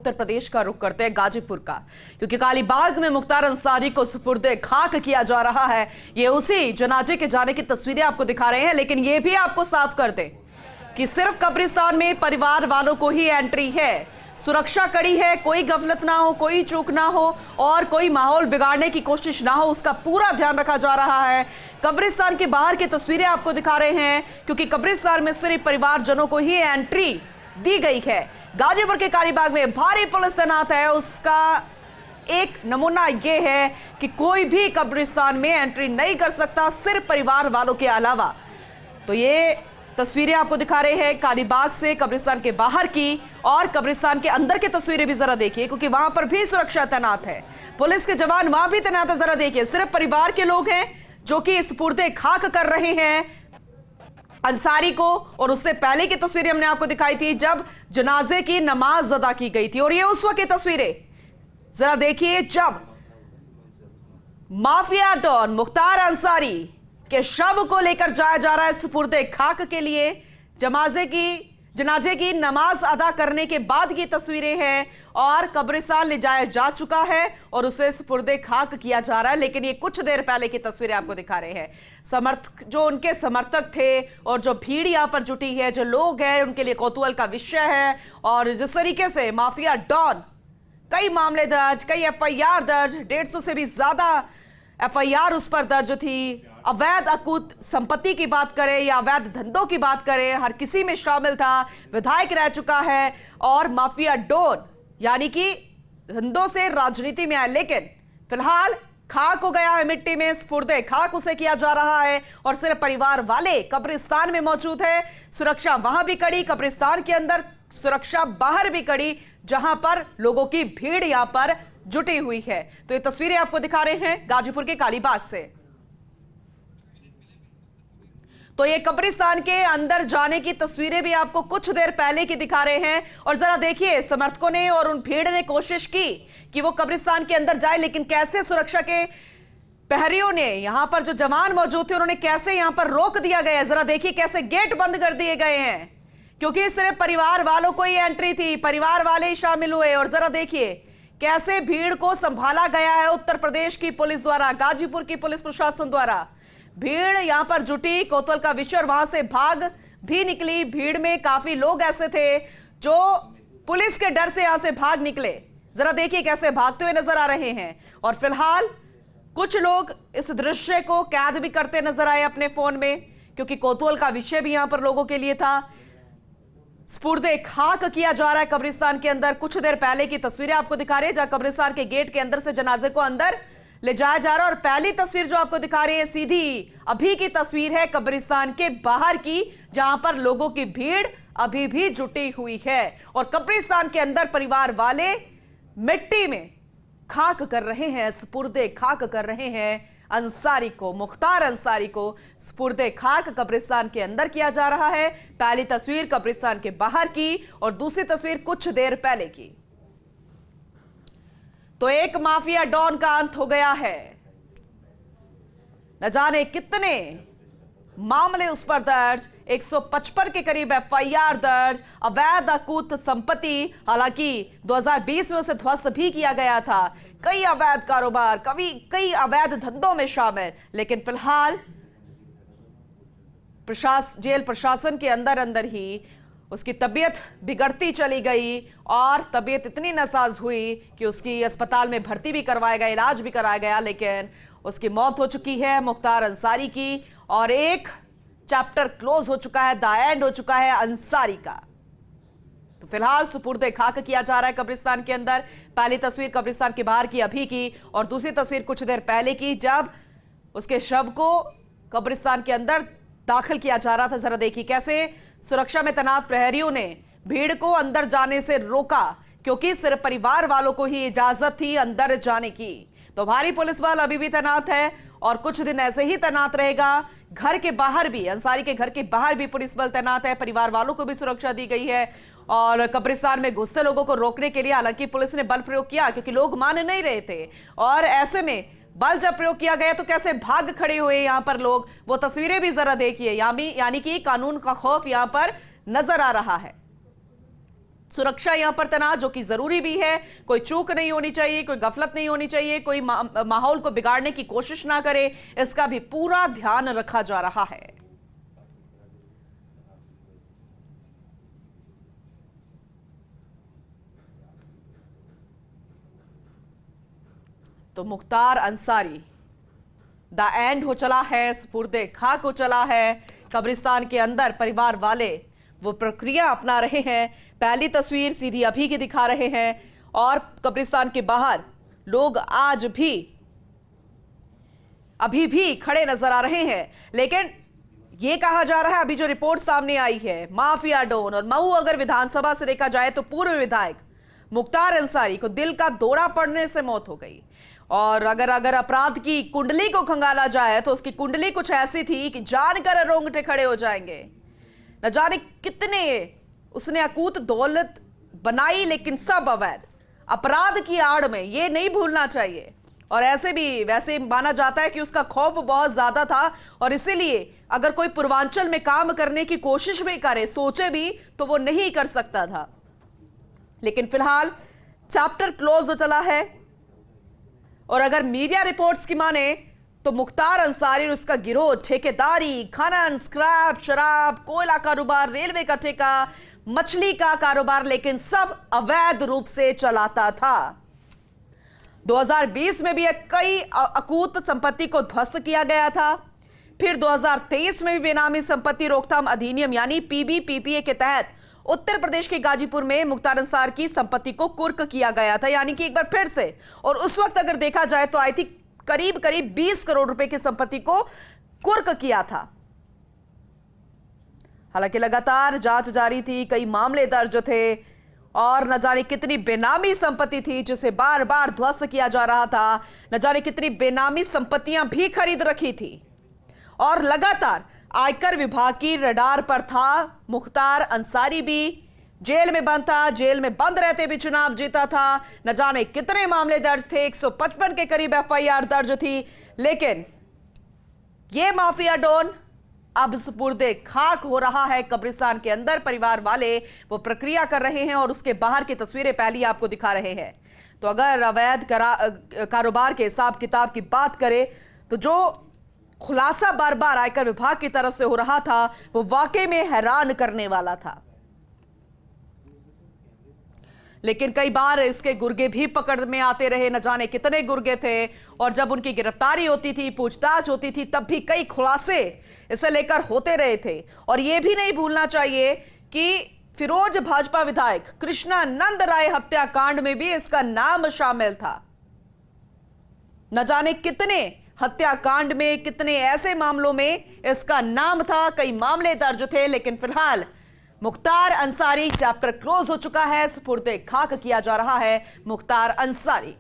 उत्तर प्रदेश का रुख करते हैं गाजीपुर का, क्योंकि कालीबाग में मुख्तार अंसारी को सुपुर्दे खाक किया जा रहा है। ये उसी जनाजे के जाने की तस्वीरें आपको दिखा रहे हैं, लेकिन ये भी आपको साफ कर दें कि सिर्फ कब्रिस्तान में परिवार वालों को ही एंट्री है। सुरक्षा कड़ी है, कोई गफलत ना हो, कोई चूक ना हो और कोई माहौल बिगाड़ने की कोशिश ना हो, उसका पूरा ध्यान रखा जा रहा है। कब्रिस्तान के बाहर की तस्वीरें आपको दिखा रहे हैं, क्योंकि कब्रिस्तान में सिर्फ परिवारजनों को ही एंट्री दी गई है। गाजीपुर के कालीबाग में भारी पुलिस तैनात है, उसका एक नमूना यह है कि कोई भी कब्रिस्तान में एंट्री नहीं कर सकता, सिर्फ परिवार वालों के अलावा। तो ये तस्वीरें आपको दिखा रहे हैं कालीबाग से कब्रिस्तान के बाहर की, और कब्रिस्तान के अंदर की तस्वीरें भी जरा देखिए, क्योंकि वहां पर भी सुरक्षा तैनात है, पुलिस के जवान वहां भी तैनात है। जरा देखिए, सिर्फ परिवार के लोग हैं जो कि सुपुर्दे खाक कर रहे हैं अंसारी को। और उससे पहले की तस्वीरें हमने आपको दिखाई थी जब जनाजे की नमाज अदा की गई थी, और ये उस वक्त की तस्वीरें जरा देखिए जब माफिया डॉन मुख्तार अंसारी के शव को लेकर जाया जा रहा है सुपुर्दे खाक के लिए। जनाजे की नमाज अदा करने के बाद की तस्वीरें हैं, और कब्रिस्तान ले जाया जा चुका है और उसे सुपुर्दे खाक किया जा रहा है। लेकिन ये कुछ देर पहले की तस्वीरें आपको दिखा रहे हैं। जो उनके समर्थक थे और जो भीड़ यहां पर जुटी है, जो लोग हैं, उनके लिए कौतूहल का विषय है। और जिस तरीके से माफिया डॉन, कई मामले दर्ज, कई एफआईआर दर्ज, 150 से भी ज्यादा एफआईआर उस पर दर्ज थी। अवैध अकूत संपत्ति की बात करें या अवैध धंधों की बात करें, हर किसी में शामिल था। विधायक रह चुका है और माफिया डॉन यानी कि धंधों से राजनीति में आया, लेकिन फिलहाल खाक हो गया है मिट्टी में, सुपुर्दे खाक उसे किया जा रहा है। और सिर्फ परिवार वाले कब्रिस्तान में मौजूद है। सुरक्षा वहां भी कड़ी, कब्रिस्तान के अंदर सुरक्षा बाहर भी कड़ी, जहां पर लोगों की भीड़ यहां पर जुटी हुई है। तो ये तस्वीरें आपको दिखा रहे हैं गाजीपुर के कालीबाग से। तो ये कब्रिस्तान के अंदर जाने की तस्वीरें भी आपको कुछ देर पहले की दिखा रहे हैं। और जरा देखिए, समर्थकों ने और उन भीड़ ने कोशिश की कि वो कब्रिस्तान के अंदर जाए, लेकिन कैसे सुरक्षा के प्रहरियों ने, यहां पर जो जवान मौजूद थे, उन्होंने कैसे यहां पर रोक दिया गया। जरा देखिए कैसे गेट बंद कर दिए गए हैं, क्योंकि सिर्फ परिवार वालों को ही एंट्री थी, परिवार वाले ही शामिल हुए। और जरा देखिए कैसे भीड़ को संभाला गया है उत्तर प्रदेश की पुलिस द्वारा, गाजीपुर की पुलिस प्रशासन द्वारा। भीड़ यहां पर जुटी, कौतूहल का विषय, और वहां से भाग भी निकली। भीड़ में काफी लोग ऐसे थे जो पुलिस के डर से यहां से भाग निकले। जरा देखिए कैसे भागते हुए नजर आ रहे हैं। और फिलहाल कुछ लोग इस दृश्य को कैद भी करते नजर आए अपने फोन में, क्योंकि कौतूहल का विषय भी यहां पर लोगों के लिए था। सुपुर्दे खाक किया जा रहा है कब्रिस्तान के अंदर। कुछ देर पहले की तस्वीरें आपको दिखा रहे हैं जहां कब्रिस्तान के गेट के अंदर से जनाजे को अंदर ले जाया जा रहा है। और पहली तस्वीर जो आपको दिखा रही है सीधी अभी की तस्वीर है कब्रिस्तान के बाहर की, जहां पर लोगों की भीड़ अभी भी जुटी हुई है। और कब्रिस्तान के अंदर परिवार वाले मिट्टी में खाक कर रहे हैं, सुपुर्दे खाक कर रहे हैं अंसारी को, मुख्तार अंसारी को सुपुर्दे खाक कब्रिस्तान के अंदर किया जा रहा है। पहली तस्वीर कब्रिस्तान के बाहर की और दूसरी तस्वीर कुछ देर पहले की। तो एक माफिया डॉन का अंत हो गया है। न जाने कितने मामले उस पर दर्ज, 155 के करीब एफआईआर दर्ज, अवैध अकूत संपत्ति, हालांकि 2020 में उसे ध्वस्त भी किया गया था। कई अवैध कारोबार, कई अवैध धंधों में शामिल, लेकिन फिलहाल जेल प्रशासन के अंदर ही उसकी तबीयत बिगड़ती चली गई, और तबीयत इतनी नासाज हुई कि उसकी अस्पताल में भर्ती भी करवाया गया, इलाज भी कराया गया, लेकिन उसकी मौत हो चुकी है मुख्तार अंसारी की। और एक चैप्टर क्लोज हो चुका है, द एंड हो चुका है अंसारी का। तो फिलहाल सुपुर्दे खाक किया जा रहा है कब्रिस्तान के अंदर। पहली तस्वीर कब्रिस्तान के बाहर की अभी की, और दूसरी तस्वीर कुछ देर पहले की जब उसके शव को कब्रिस्तान के अंदर दाखिल किया जा रहा था। जरा देखिए कैसे सुरक्षा में तैनात प्रहरियों ने भीड़ को अंदर जाने से रोका, क्योंकि सिर्फ परिवार वालों को ही इजाजत थी अंदर जाने की। तो भारी पुलिस बल अभी भी तैनात है और कुछ दिन ऐसे ही तैनात रहेगा। घर के बाहर भी, अंसारी के घर के बाहर भी पुलिस बल तैनात है, परिवार वालों को भी सुरक्षा दी गई है। और कब्रिस्तान में घुसते लोगों को रोकने के लिए हालांकि पुलिस ने बल प्रयोग किया, क्योंकि लोग मान नहीं रहे थे, और ऐसे में बल जब प्रयोग किया गया तो कैसे भाग खड़े हुए यहां पर लोग, वो तस्वीरें भी जरा देखिए। यानी कि कानून का खौफ यहां पर नजर आ रहा है। सुरक्षा यहां पर तैनात, जो कि जरूरी भी है। कोई चूक नहीं होनी चाहिए, कोई गफलत नहीं होनी चाहिए, कोई माहौल को बिगाड़ने की कोशिश ना करे, इसका भी पूरा ध्यान रखा जा रहा है। तो मुख्तार अंसारी द एंड हो चला है, सुपुर्दे खाक हो चला है। कब्रिस्तान के अंदर परिवार वाले वो प्रक्रिया अपना रहे हैं। पहली तस्वीर सीधी अभी की दिखा रहे हैं और कब्रिस्तान के बाहर लोग आज भी अभी भी खड़े नजर आ रहे हैं। लेकिन यह कहा जा रहा है, अभी जो रिपोर्ट सामने आई है, माफिया डॉन और मऊ अगर विधानसभा से देखा जाए तो पूर्व विधायक मुख्तार अंसारी को दिल का दौरा पड़ने से मौत हो गई। और अगर अपराध की कुंडली को खंगाला जाए तो उसकी कुंडली कुछ ऐसी थी कि जानकर रोंगटे खड़े हो जाएंगे। न जाने कितने उसने अकूत दौलत बनाई, लेकिन सब अवैध। अपराध की आड़ में, ये नहीं भूलना चाहिए। और ऐसे भी वैसे माना जाता है कि उसका खौफ बहुत ज्यादा था और इसीलिए अगर कोई पूर्वांचल में काम करने की कोशिश भी करे, सोचे भी, तो वो नहीं कर सकता था। लेकिन फिलहाल चैप्टर क्लोज हो चला है। और अगर मीडिया रिपोर्ट्स की माने तो मुख्तार अंसारी और उसका गिरोह ठेकेदारी, खनन, स्क्रैप, शराब, कोयला कारोबार, रेलवे का ठेका, मछली का कारोबार, लेकिन सब अवैध रूप से चलाता था। 2020 में भी कई अकूत संपत्ति को ध्वस्त किया गया था। फिर 2023 में भी बेनामी संपत्ति रोकथाम अधिनियम यानी PBPPA के तहत उत्तर प्रदेश के गाजीपुर में मुख्तार अंसारी की संपत्ति को कुर्क किया गया था, यानी कि एक बार फिर से। और उस वक्त अगर देखा जाए तो आई थी करीब 20 करोड़ रुपए की संपत्ति को कुर्क किया था। हालांकि लगातार जांच जारी थी, कई मामले दर्ज थे और न जाने कितनी बेनामी संपत्ति थी जिसे बार बार ध्वस्त किया जा रहा था। न जाने कितनी बेनामी संपत्तियां भी खरीद रखी थी और लगातार आयकर विभाग की रडार पर था। मुख्तार अंसारी भी जेल में बंद था, जेल में बंद रहते भी चुनाव जीता था। न जाने कितने मामले दर्ज थे, 155 के करीब FIR दर्ज थी। लेकिन यह माफिया डॉन अब सुपुर्दे खाक हो रहा है कब्रिस्तान के अंदर। परिवार वाले वो प्रक्रिया कर रहे हैं और उसके बाहर की तस्वीरें पहली आपको दिखा रहे हैं। तो अगर अवैध कारोबार के हिसाब किताब की बात करें तो जो खुलासा बार बार आयकर विभाग की तरफ से हो रहा था वो वाकई में हैरान करने वाला था। लेकिन कई बार इसके गुर्गे भी पकड़ में आते रहे, न जाने कितने गुर्गे थे। और जब उनकी गिरफ्तारी होती थी, पूछताछ होती थी, तब भी कई खुलासे इसे लेकर होते रहे थे। और यह भी नहीं भूलना चाहिए कि फिरोज भाजपा विधायक कृष्णानंद राय हत्याकांड में भी इसका नाम शामिल था। न जाने कितने हत्याकांड में, कितने ऐसे मामलों में इसका नाम था, कई मामले दर्ज थे। लेकिन फिलहाल मुख्तार अंसारी चैप्टर क्लोज हो चुका है, सुपुर्दे खाक किया जा रहा है मुख्तार अंसारी।